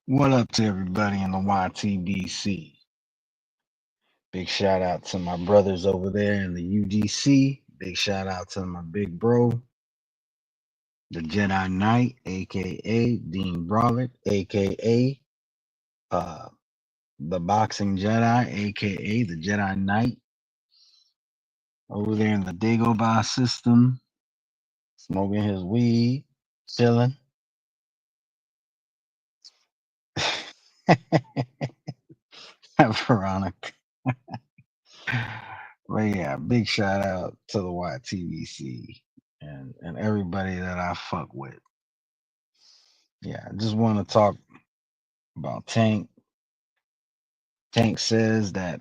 What up to everybody in the YTBC? Big shout out to my brothers over there in the UGC. Big shout out to my big bro, the Jedi Knight, aka Dean Brolick, aka uh, the Boxing Jedi, aka the Jedi Knight, over there in the Dagobah system, smoking his weed, chilling. Veronica. But yeah, big shout out to the YTBC and everybody that I fuck with. Yeah, I just want to talk about Tank. Tank says that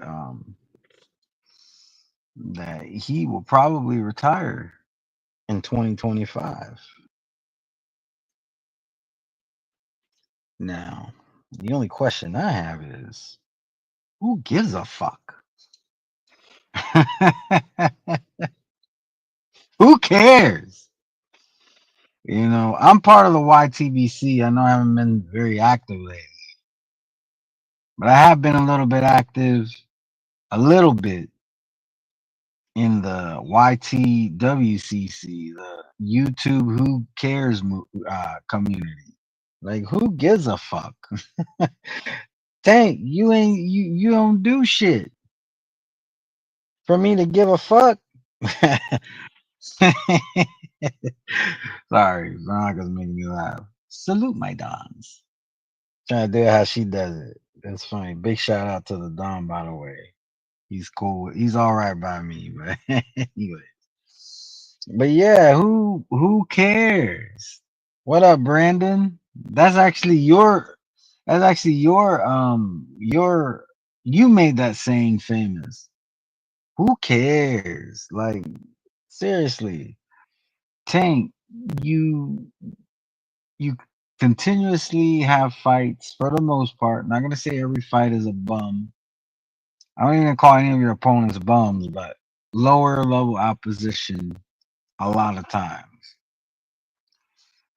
he will probably retire in 2025. Now, the only question I have is who gives a fuck? Who cares? I'm part of the YTBC. I know I haven't been very active lately, but I have been a little bit active, a little bit in the YTWCC, the YouTube Who Cares community. Like, who gives a fuck? Tank, you don't do shit for me to give a fuck. Sorry, Veronica's making me laugh. Salute my dons. Trying to do it how she does it. That's funny. Big shout out to the Don, by the way. He's cool. He's all right by me, but anyway. But yeah, who cares? What up, Brandon? That's actually your you made that saying famous. Who cares? Like, seriously. Tank, you you continuously have fights for the most part. Not gonna say every fight is a bum. I don't even call any of your opponents bums, but lower level opposition a lot of times.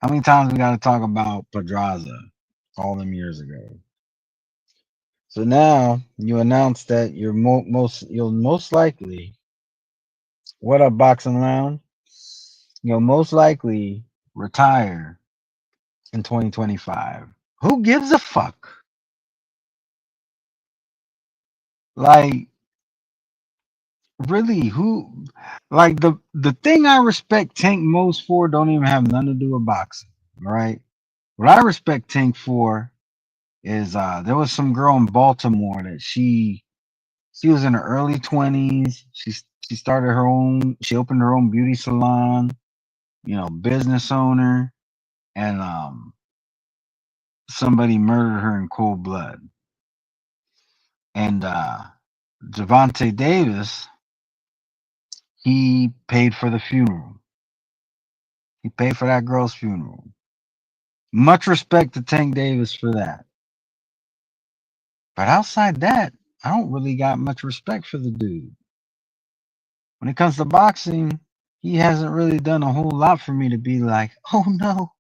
How many times we got to talk about Pedraza all them years ago? So now you announce that you'll most likely, what up, Boxing Lounge? You'll most likely retire in 2025. Who gives a fuck? Like, really, who? Like, the thing I respect Tank most for don't even have nothing to do with boxing, right? What I respect Tank for is there was some girl in Baltimore that she was in her early 20s. She started her own. She opened her own beauty salon. Business owner, and somebody murdered her in cold blood. And Javante Davis, he paid for the funeral. He paid for that girl's funeral. Much respect to Tank Davis for that. But outside that, I don't really got much respect for the dude. When it comes to boxing, he hasn't really done a whole lot for me to be like, oh no,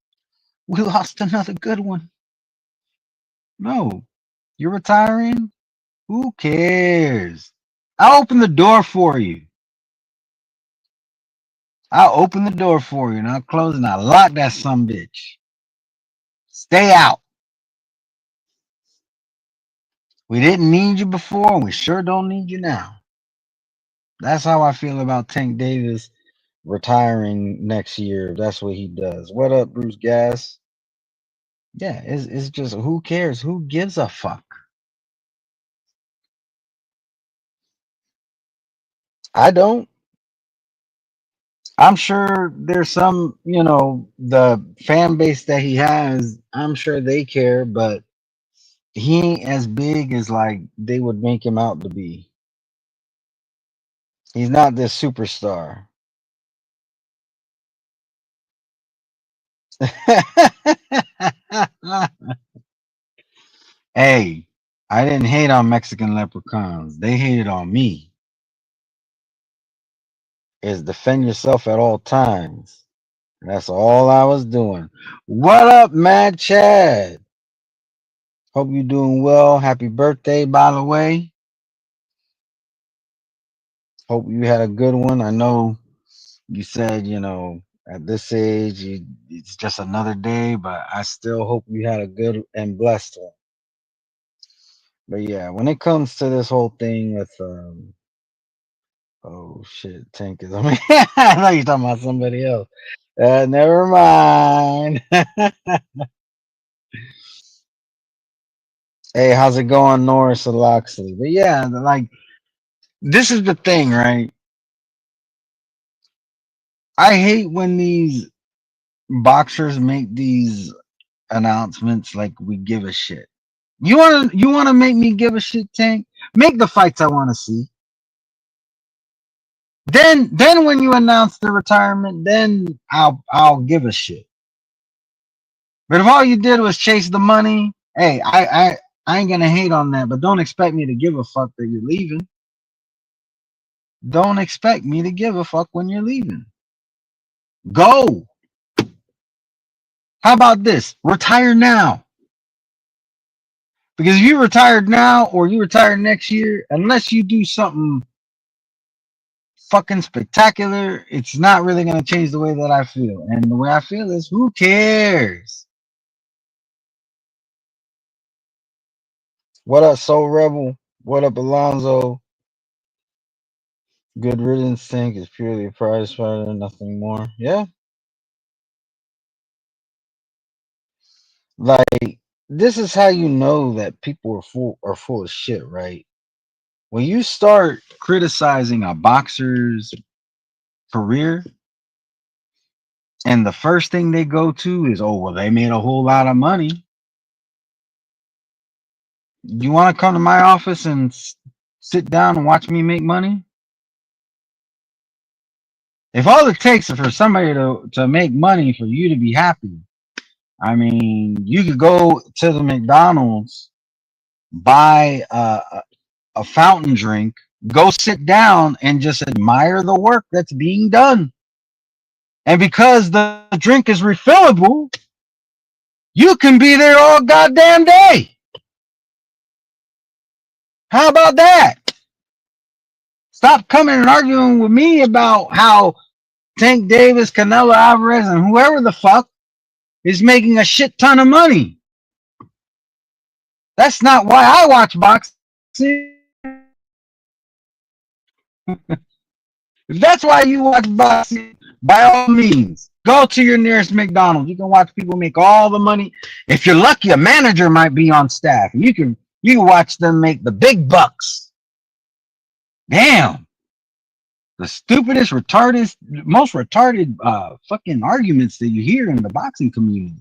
we lost another good one. No, you're retiring? Who cares? I'll open the door for you. I'll open the door for you and I'll close and I'll lock that some bitch. Stay out. We didn't need you before and we sure don't need you now. That's how I feel about Tank Davis retiring next year. If that's what he does. What up, Bruce Gas? Yeah, it's just who cares? Who gives a fuck? I don't. I'm sure there's some, the fan base that he has, I'm sure they care, but he ain't as big as like they would make him out to be. He's not this superstar. Hey, I didn't hate on Mexican leprechauns. They hated on me. Is defend yourself at all times. That's all I was doing. What up, Mad Chad? Hope you're doing well. Happy birthday, by the way. Hope you had a good one. I know you said, at this age, it's just another day, but I still hope you had a good and blessed one. But yeah, when it comes to this whole thing with, oh shit, Tank is, I mean, I know you're talking about somebody else. Never mind. Hey, how's it going, Norris and Loxley? But yeah, like, this is the thing, right? I hate when these boxers make these announcements like we give a shit. You wanna make me give a shit, Tank? Make the fights I wanna see. Then when you announce the retirement, then I'll give a shit. But if all you did was chase the money, hey, I ain't gonna hate on that, but don't expect me to give a fuck that you're leaving. Don't expect me to give a fuck when you're leaving. Go. How about this? Retire now. Because if you retired now or you retire next year, unless you do something fucking spectacular, it's not really going to change the way that I feel. And the way I feel is, who cares? What up, Soul Rebel? What up, Alonzo? Good riddance, Tank is purely a prize fighter, nothing more. Yeah, like this is how you know that people are full of shit, right? When you start criticizing a boxer's career, and the first thing they go to is, oh, well, they made a whole lot of money. You want to come to my office and sit down and watch me make money? If all it takes is for somebody to make money for you to be happy, I mean, you could go to the McDonald's, buy a fountain drink, go sit down and just admire the work that's being done. And because the drink is refillable, you can be there all goddamn day. How about that? Stop coming and arguing with me about how Tank Davis, Canelo Alvarez, and whoever the fuck is making a shit ton of money. That's not why I watch boxing. If that's why you watch boxing, by all means, go to your nearest McDonald's. You can watch people make all the money. If you're lucky, a manager might be on staff. You can watch them make the big bucks. Damn. The stupidest, most retarded fucking arguments that you hear in the boxing community.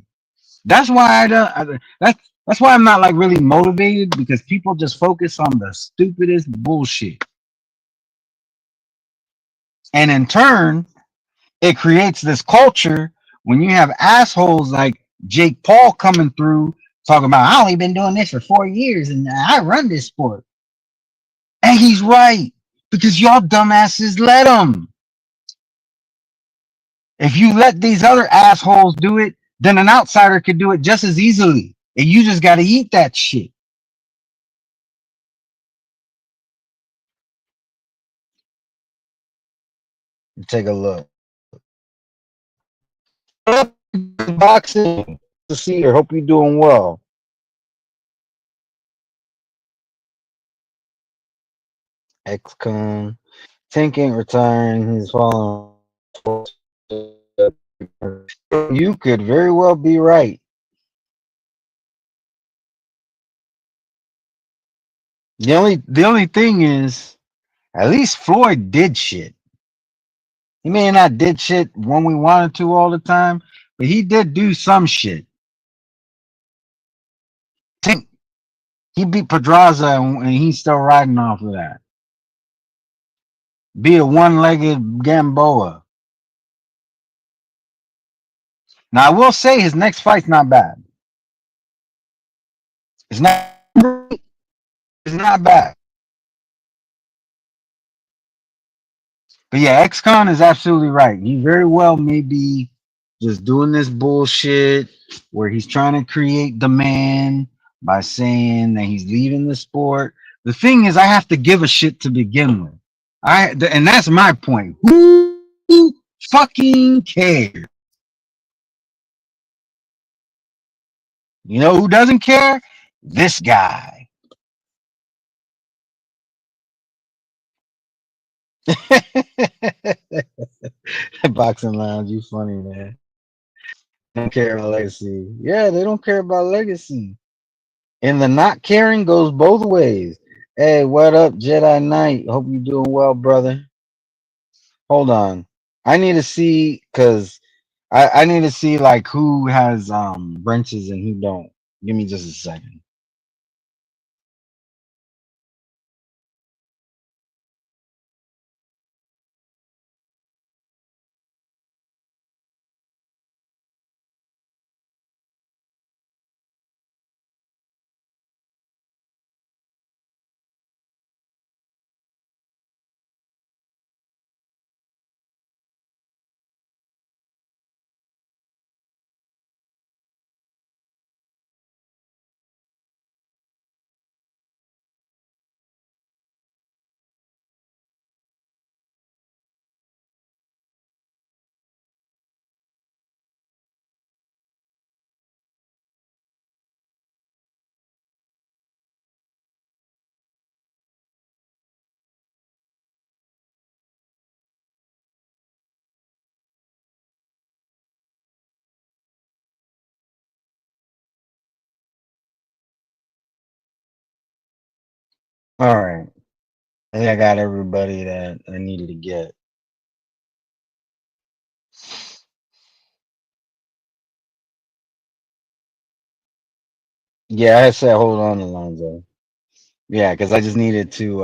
That's why that's why I'm not like really motivated, because people just focus on the stupidest bullshit. And in turn, it creates this culture when you have assholes like Jake Paul coming through talking about, I only been doing this for 4 years and I run this sport. And he's right, because y'all dumbasses let him. If you let these other assholes do it, then an outsider could do it just as easily. And you just got to eat that shit. Take a look. Boxing to see her. Hope you're doing well. XCOM. Tank ain't retiring. He's following. You could very well be right. The only thing is, at least Floyd did shit. He may not did shit when we wanted to all the time, but he did do some shit. Tank, he beat Pedraza and he's still riding off of that. Be a one-legged Gamboa. Now I will say his next fight's not bad. It's not. It's not bad. But yeah, XCon is absolutely right. He very well may be just doing this bullshit where he's trying to create demand, by saying that he's leaving the sport. The thing is, I have to give a shit to begin with. And that's my point. Who fucking cares? You know who doesn't care? This guy. Boxing Lounge, you funny, man. They don't care about legacy. Yeah, they don't care about legacy. And the not caring goes both ways. Hey, what up, Jedi Knight? Hope you doing well, brother. Hold on. I need to see because I need to see like who has wrenches and who don't. Give me just a second. All right. I think I got everybody that I needed to get. Yeah, I said hold on, Alonzo. Yeah, because I just needed to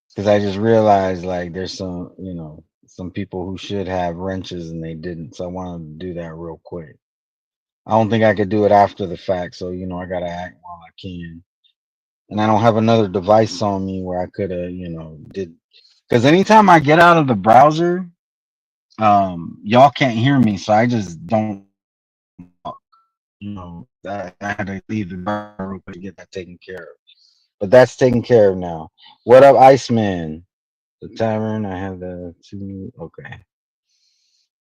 because I just realized like there's some, some people who should have wrenches and they didn't. So I wanted to do that real quick. I don't think I could do it after the fact, so I gotta act while I can. And I don't have another device on me where I could have, did because anytime I get out of the browser, y'all can't hear me, so I just don't I had to leave the browser real quick to get that taken care of. But that's taken care of now. What up, Iceman? The tavern, I have the two. Okay.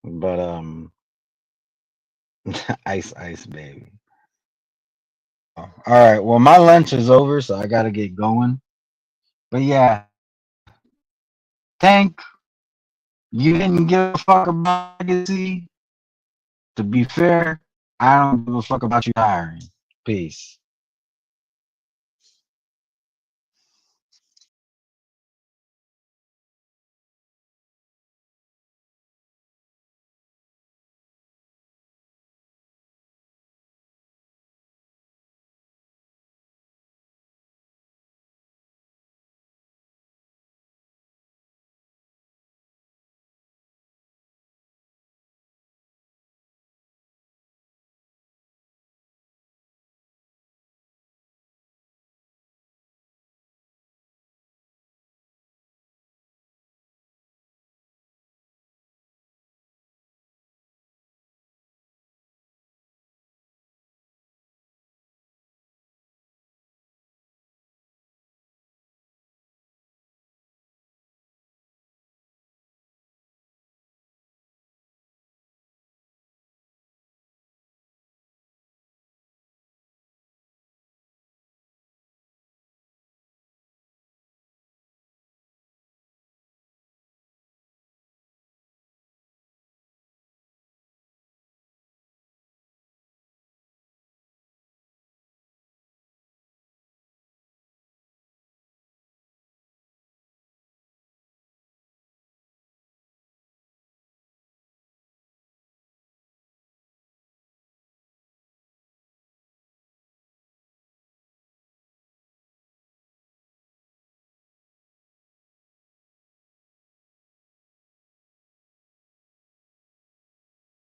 But ice baby. All right. Well, my lunch is over, so I gotta get going. But yeah, Tank, you didn't give a fuck about legacy. To be fair, I don't give a fuck about you hiring. Peace.